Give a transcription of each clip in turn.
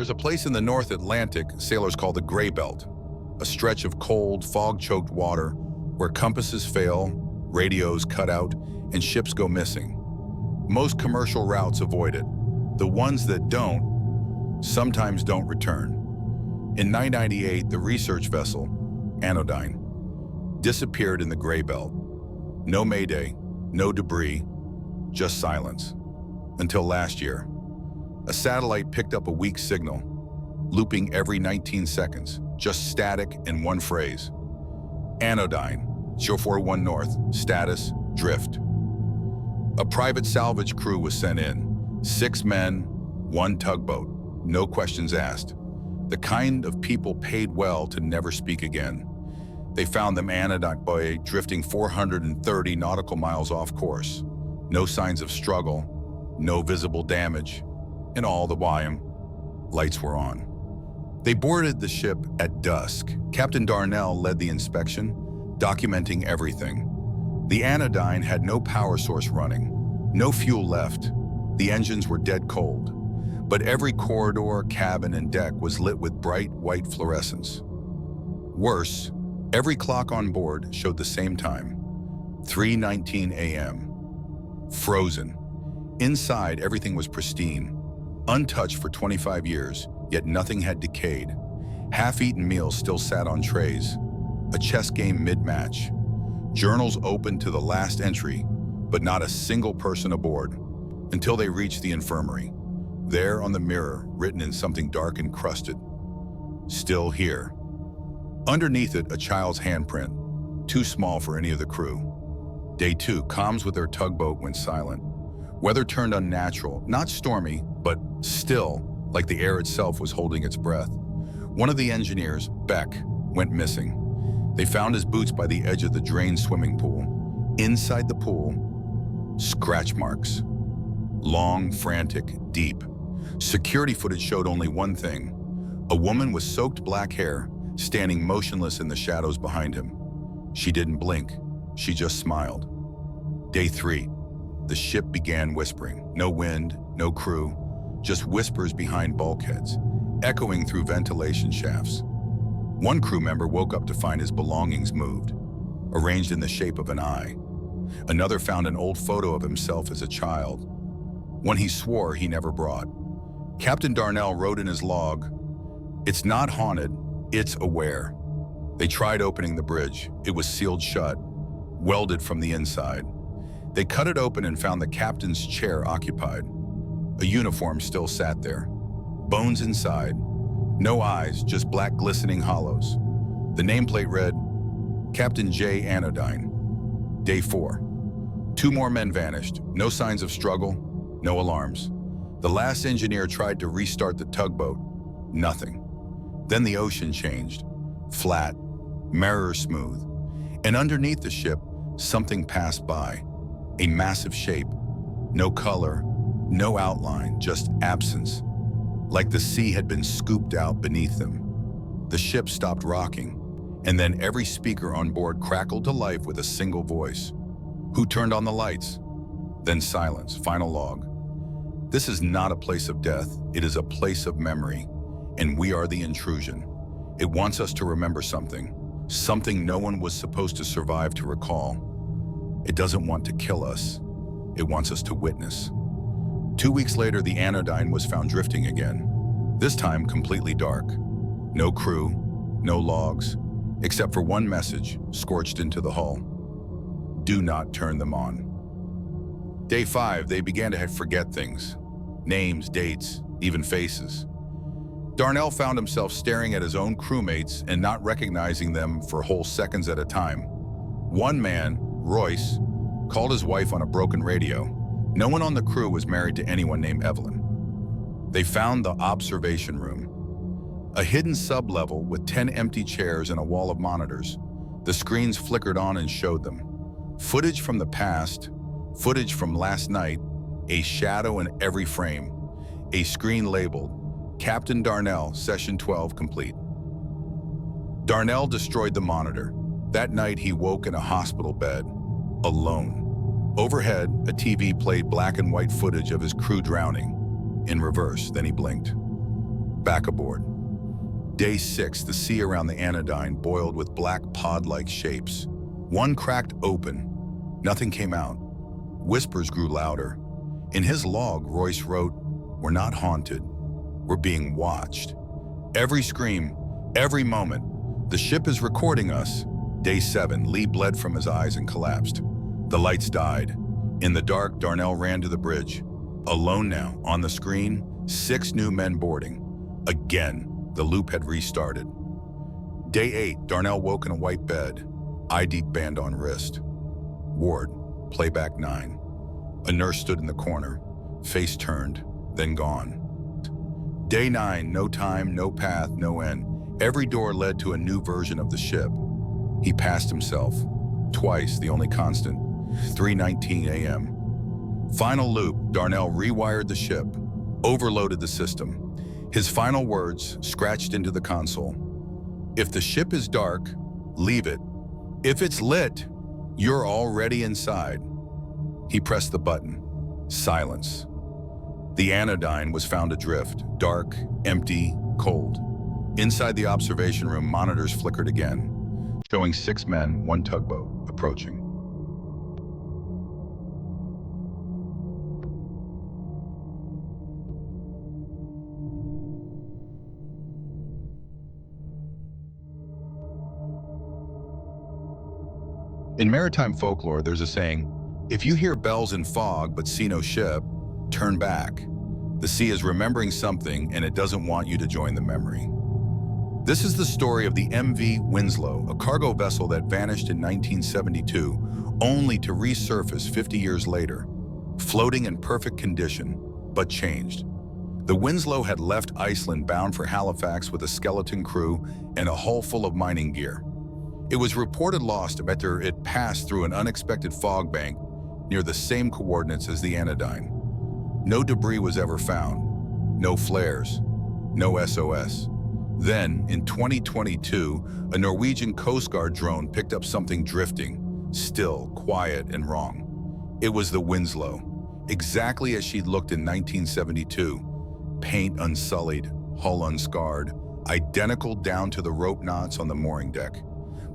There's a place in the North Atlantic sailors call the Gray Belt, a stretch of cold, fog-choked water where compasses fail, radios cut out, and ships go missing. Most commercial routes avoid it. The ones that don't, sometimes don't return. In 998, the research vessel, Anodyne, disappeared in the Gray Belt. No mayday, no debris, just silence. Until last year. A satellite picked up a weak signal, looping every 19 seconds, just static in one phrase. Anodyne, 041 North, status, drift. A private salvage crew was sent in. 6 men, 1 tugboat, no questions asked. The kind of people paid well to never speak again. They found them Anodyne drifting 430 nautical miles off course. No signs of struggle, no visible damage. And all the while, lights were on. They boarded the ship at dusk. Captain Darnell led the inspection, documenting everything. The Anodyne had no power source running, no fuel left. The engines were dead cold, but every corridor, cabin, and deck was lit with bright white fluorescence. Worse, every clock on board showed the same time, 3:19 a.m. Frozen. Inside, everything was pristine, untouched for 25 years, yet nothing had decayed. Half-eaten meals still sat on trays. A chess game mid-match. Journals open to the last entry, but not a single person aboard, until they reached the infirmary. There on the mirror, written in something dark and crusted, "Still here." Underneath it, a child's handprint, too small for any of the crew. Day 2, comms with their tugboat went silent. Weather turned unnatural, not stormy, but still, like the air itself was holding its breath. One of the engineers, Beck, went missing. They found his boots by the edge of the drained swimming pool. Inside the pool, scratch marks. Long, frantic, deep. Security footage showed only one thing. A woman with soaked black hair, standing motionless in the shadows behind him. She didn't blink. She just smiled. Day 3. The ship began whispering. No wind, no crew, just whispers behind bulkheads, echoing through ventilation shafts. One crew member woke up to find his belongings moved, arranged in the shape of an eye. Another found an old photo of himself as a child, one he swore he never brought. Captain Darnell wrote in his log, "It's not haunted, it's aware." They tried opening the bridge. It was sealed shut, welded from the inside. They cut it open and found the captain's chair occupied. A uniform still sat there. Bones inside. No eyes, just black glistening hollows. The nameplate read, Captain J. Anodyne. Day 4. 2 more men vanished. No signs of struggle, no alarms. The last engineer tried to restart the tugboat. Nothing. Then the ocean changed. Flat, mirror smooth. And underneath the ship, something passed by. A massive shape. No color, no outline, just absence. Like the sea had been scooped out beneath them. The ship stopped rocking, and then every speaker on board crackled to life with a single voice. Who turned on the lights? Then silence, final log. This is not a place of death, it is a place of memory, and we are the intrusion. It wants us to remember something no one was supposed to survive to recall. It doesn't want to kill us, it wants us to witness. 2 weeks later, the Anodyne was found drifting again, this time completely dark. No crew, no logs, except for one message scorched into the hull. Do not turn them on. Day 5, they began to forget things. Names, dates, even faces. Darnell found himself staring at his own crewmates and not recognizing them for whole seconds at a time. One man, Royce, called his wife on a broken radio. No one on the crew was married to anyone named Evelyn. They found the observation room, a hidden sub-level with 10 empty chairs and a wall of monitors. The screens flickered on and showed them footage from the past, footage from last night, a shadow in every frame, a screen labeled Captain Darnell, Session 12 complete. Darnell destroyed the monitor. That night he woke in a hospital bed, alone. Overhead, a TV played black and white footage of his crew drowning. In reverse, then he blinked. Back aboard. Day 6, the sea around the anodyne boiled with black pod-like shapes. One cracked open. Nothing came out. Whispers grew louder. In his log, Royce wrote, "We're not haunted. We're being watched. Every scream, every moment. The ship is recording us." Day 7, Lee bled from his eyes and collapsed. The lights died. In the dark, Darnell ran to the bridge. Alone now, on the screen, 6 new men boarding. Again, the loop had restarted. Day 8, Darnell woke in a white bed, ID band on wrist. Ward, playback 9. A nurse stood in the corner, face turned, then gone. Day 9, no time, no path, no end. Every door led to a new version of the ship. He passed himself. Twice, the only constant. 3:19 a.m. Final loop, Darnell rewired the ship, overloaded the system. His final words scratched into the console. "If the ship is dark, leave it. If it's lit, you're already inside." He pressed the button. Silence. The anodyne was found adrift, dark, empty, cold. Inside the observation room, monitors flickered again, showing 6 men, 1 tugboat, approaching. In maritime folklore, there's a saying, if you hear bells in fog but see no ship, turn back. The sea is remembering something and it doesn't want you to join the memory. This is the story of the MV Winslow, a cargo vessel that vanished in 1972, only to resurface 50 years later, floating in perfect condition, but changed. The Winslow had left Iceland bound for Halifax with a skeleton crew and a hull full of mining gear. It was reported lost after it passed through an unexpected fog bank near the same coordinates as the anodyne. No debris was ever found, no flares, no SOS. Then, in 2022, a Norwegian Coast Guard drone picked up something drifting, still, quiet, and wrong. It was the Winslow, exactly as she'd looked in 1972. Paint unsullied, hull unscarred, identical down to the rope knots on the mooring deck.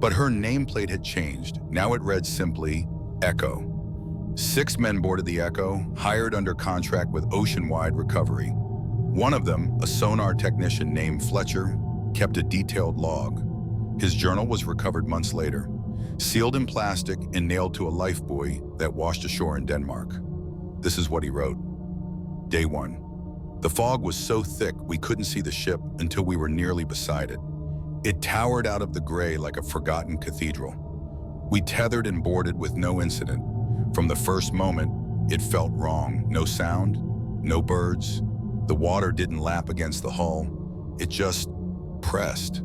But her nameplate had changed. Now it read simply, Echo. 6 men boarded the Echo, hired under contract with Oceanwide Recovery. One of them, a sonar technician named Fletcher, kept a detailed log. His journal was recovered months later, sealed in plastic and nailed to a life buoy that washed ashore in Denmark. This is what he wrote. Day 1. The fog was so thick we couldn't see the ship until we were nearly beside it. It towered out of the gray like a forgotten cathedral. We tethered and boarded with no incident. From the first moment, it felt wrong. No sound, no birds. The water didn't lap against the hull. It just pressed.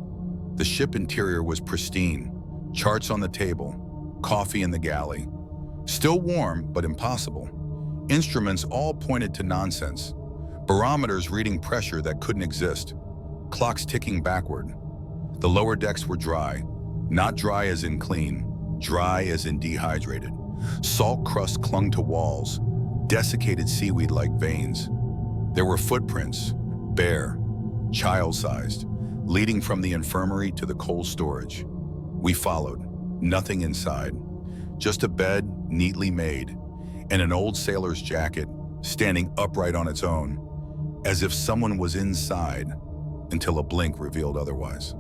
The ship interior was pristine. Charts on the table, coffee in the galley. Still warm, but impossible. Instruments all pointed to nonsense. Barometers reading pressure that couldn't exist. Clocks ticking backward. The lower decks were dry. Not dry as in clean, dry as in dehydrated. Salt crust clung to walls, desiccated seaweed like veins. There were footprints, bare, child-sized, leading from the infirmary to the coal storage. We followed, nothing inside. Just a bed neatly made, and an old sailor's jacket standing upright on its own, as if someone was inside, until a blink revealed otherwise.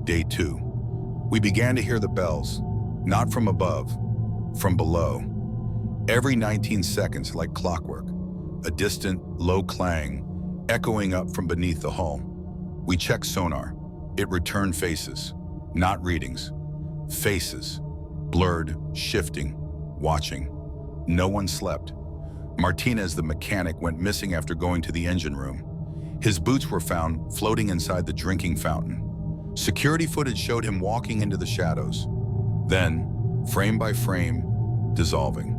Day 2. We began to hear the bells, not from above, from below. Every 19 seconds, like clockwork, a distant, low clang, echoing up from beneath the hull. We checked sonar. It returned faces, not readings. Faces, blurred, shifting, watching. No one slept. Martinez, the mechanic, went missing after going to the engine room. His boots were found floating inside the drinking fountain. Security footage showed him walking into the shadows. Then, frame by frame, dissolving.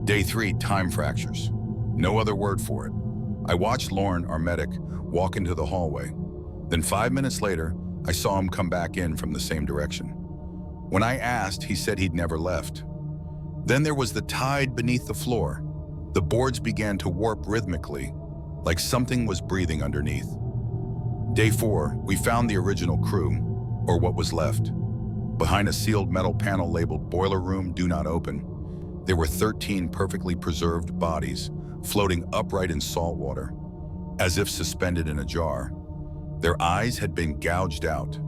Day 3, time fractures. No other word for it. I watched Lauren, our medic, walk into the hallway. Then 5 minutes later, I saw him come back in from the same direction. When I asked, he said he'd never left. Then there was the tide beneath the floor. The boards began to warp rhythmically, like something was breathing underneath. Day 4, we found the original crew, or what was left. Behind a sealed metal panel labeled "Boiler Room, Do Not Open," there were 13 perfectly preserved bodies floating upright in salt water, as if suspended in a jar. Their eyes had been gouged out,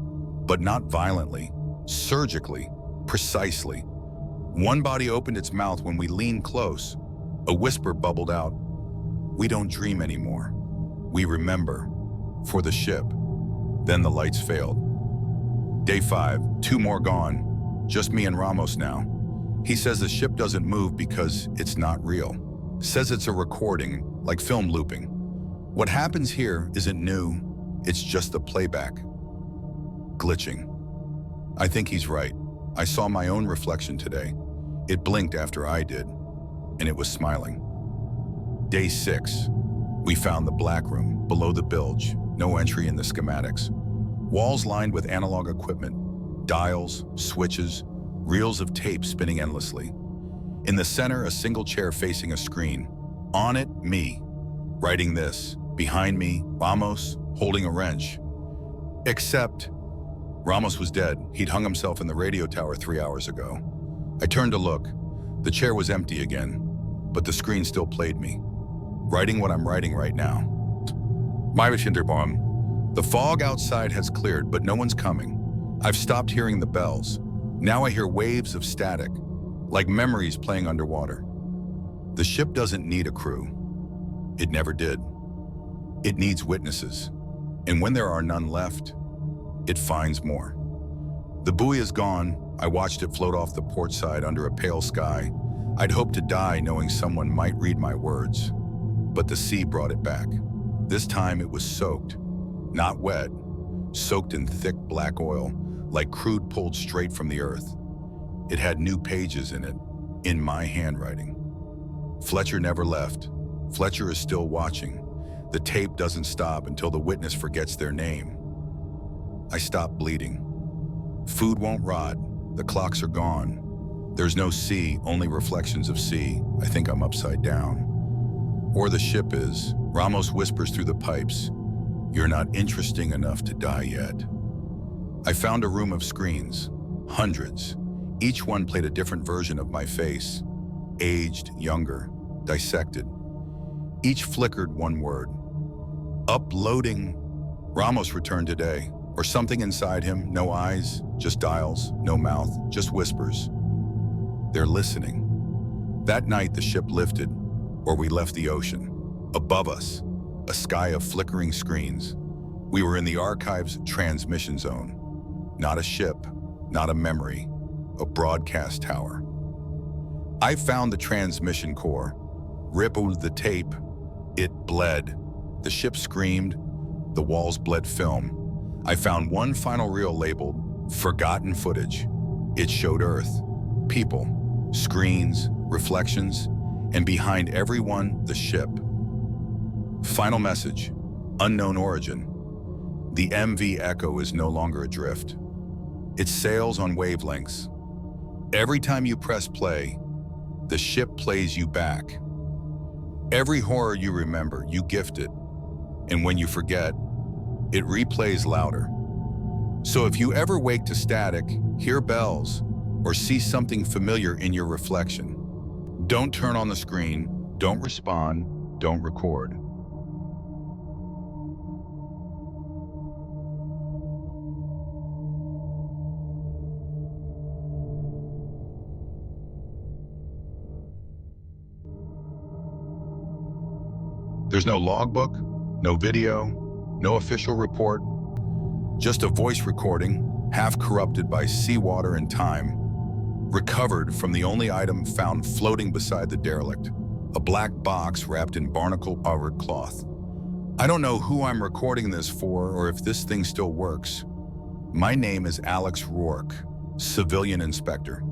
but not violently, surgically, precisely. One body opened its mouth when we leaned close. A whisper bubbled out. "We don't dream anymore. We remember. For the ship." Then the lights failed. Day 5, 2 more gone. Just me and Ramos now. He says the ship doesn't move because it's not real. Says it's a recording, like film looping. What happens here isn't new, it's just the playback. Glitching. I think he's right. I saw my own reflection today. It blinked after I did, and it was smiling. Day 6. We found the black room, below the bilge, no entry in the schematics. Walls lined with analog equipment, dials, switches, reels of tape spinning endlessly. In the center, a single chair facing a screen. On it, me, writing this. Behind me, Ramos, holding a wrench. Except, Ramos was dead. He'd hung himself in the radio tower 3 hours ago. I turned to look. The chair was empty again, but the screen still played me, writing what I'm writing right now. The fog outside has cleared, but no one's coming. I've stopped hearing the bells. Now I hear waves of static, like memories playing underwater. The ship doesn't need a crew. It never did. It needs witnesses. And when there are none left, it finds more. The buoy is gone. I watched it float off the port side under a pale sky. I'd hoped to die knowing someone might read my words, but the sea brought it back. This time it was soaked, not wet, soaked in thick black oil, like crude pulled straight from the earth. It had new pages in it, in my handwriting. Fletcher never left. Fletcher is still watching. The tape doesn't stop until the witness forgets their name. I stopped bleeding. Food won't rot. The clocks are gone. There's no sea, only reflections of sea. I think I'm upside down. Or the ship is. Ramos whispers through the pipes. You're not interesting enough to die yet. I found a room of screens, hundreds. Each one played a different version of my face, aged, younger, dissected. Each flickered one word. Uploading. Ramos returned today, or something inside him, no eyes, just dials, no mouth, just whispers. They're listening. That night the ship lifted, or we left the ocean. Above us, a sky of flickering screens. We were in the archive's transmission zone. Not a ship, not a memory, a broadcast tower. I found the transmission core, rippled the tape. It bled. The ship screamed. The walls bled film. I found one final reel labeled Forgotten Footage. It showed Earth, people, screens, reflections, and behind everyone, the ship. Final message, unknown origin. The MV Echo is no longer adrift. It sails on wavelengths. Every time you press play, the ship plays you back. Every horror you remember, you gift it. And when you forget, it replays louder. So if you ever wake to static, hear bells, or see something familiar in your reflection, don't turn on the screen, don't respond, don't record. There's no logbook, no video, no official report, just a voice recording, half corrupted by seawater and time, recovered from the only item found floating beside the derelict, a black box wrapped in barnacle-covered cloth. I don't know who I'm recording this for or if this thing still works. My name is Alex Rourke, civilian inspector.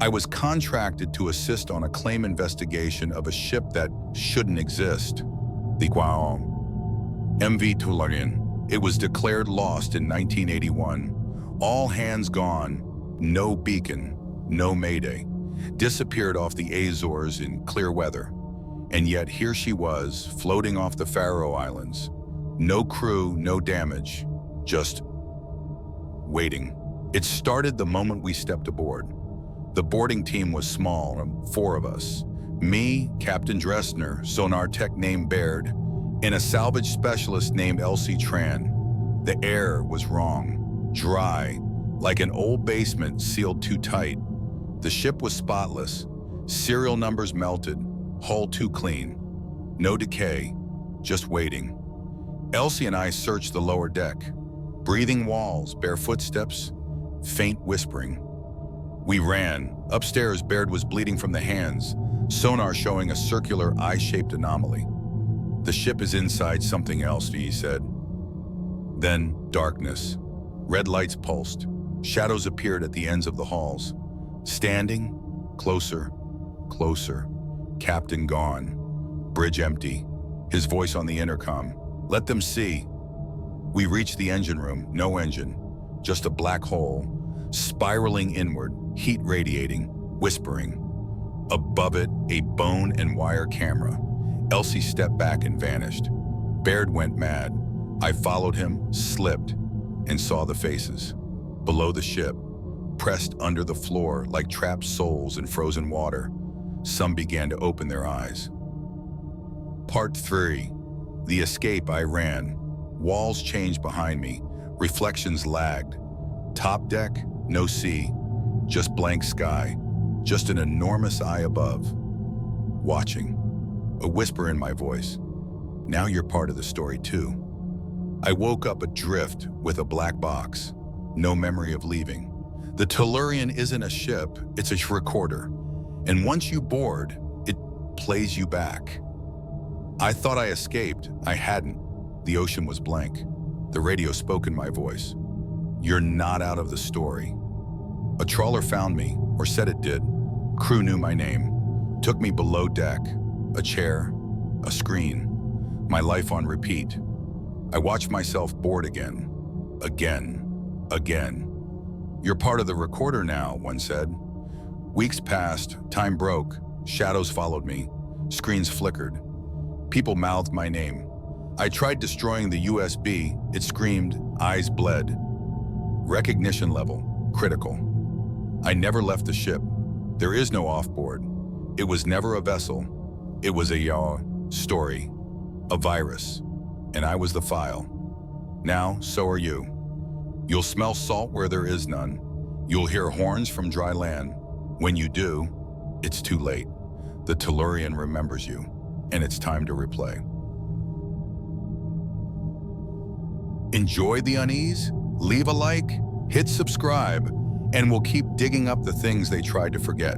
I was contracted to assist on a claim investigation of a ship that shouldn't exist. The MV Tularian. It was declared lost in 1981. All hands gone, no beacon, no mayday. Disappeared off the Azores in clear weather. And yet here she was, floating off the Faroe Islands, No crew, no damage, just waiting. It started the moment we stepped aboard. The boarding team was small, 4 of us. Me, Captain Dressner, sonar tech named Baird, and a salvage specialist named Elsie Tran. The air was wrong, dry, like an old basement sealed too tight. The ship was spotless, serial numbers melted, hull too clean. No decay, just waiting. Elsie and I searched the lower deck. Breathing walls, bare footsteps, faint whispering. We ran. Upstairs, Baird was bleeding from the hands, sonar showing a circular eye-shaped anomaly. The ship is inside something else, he said. Then, darkness. Red lights pulsed. Shadows appeared at the ends of the halls. Standing, closer, closer. Captain gone. Bridge empty. His voice on the intercom. Let them see. We reached the engine room. No engine. Just a black hole. Spiraling inward. Heat radiating. Whispering. Above it, a bone and wire camera. Elsie stepped back and vanished. Baird went mad. I followed him, slipped, and saw the faces. Below the ship, pressed under the floor like trapped souls in frozen water, some began to open their eyes. Part 3. The escape. I ran. Walls changed behind me. Reflections lagged. Top deck, no sea. Just blank sky. Just an enormous eye above. Watching. A whisper in my voice. Now you're part of the story too. I woke up adrift with a black box. No memory of leaving. The Tellurian isn't a ship, it's a recorder. And once you board, it plays you back. I thought I escaped. I hadn't. The ocean was blank. The radio spoke in my voice. You're not out of the story. A trawler found me, or said it did. Crew knew my name. Took me below deck. A chair. A screen. My life on repeat. I watched myself board again. Again. Again. You're part of the recorder now, one said. Weeks passed. Time broke. Shadows followed me. Screens flickered. People mouthed my name. I tried destroying the USB. It screamed, eyes bled. Recognition level, critical. I never left the ship. There is no offboard. It was never a vessel. It was a story, a virus, and I was the file. Now, so are you. You'll smell salt where there is none. You'll hear horns from dry land. When you do, it's too late. The Tellurian remembers you, and it's time to replay. Enjoy the unease? Leave a like, hit subscribe, and we'll keep digging up the things they tried to forget.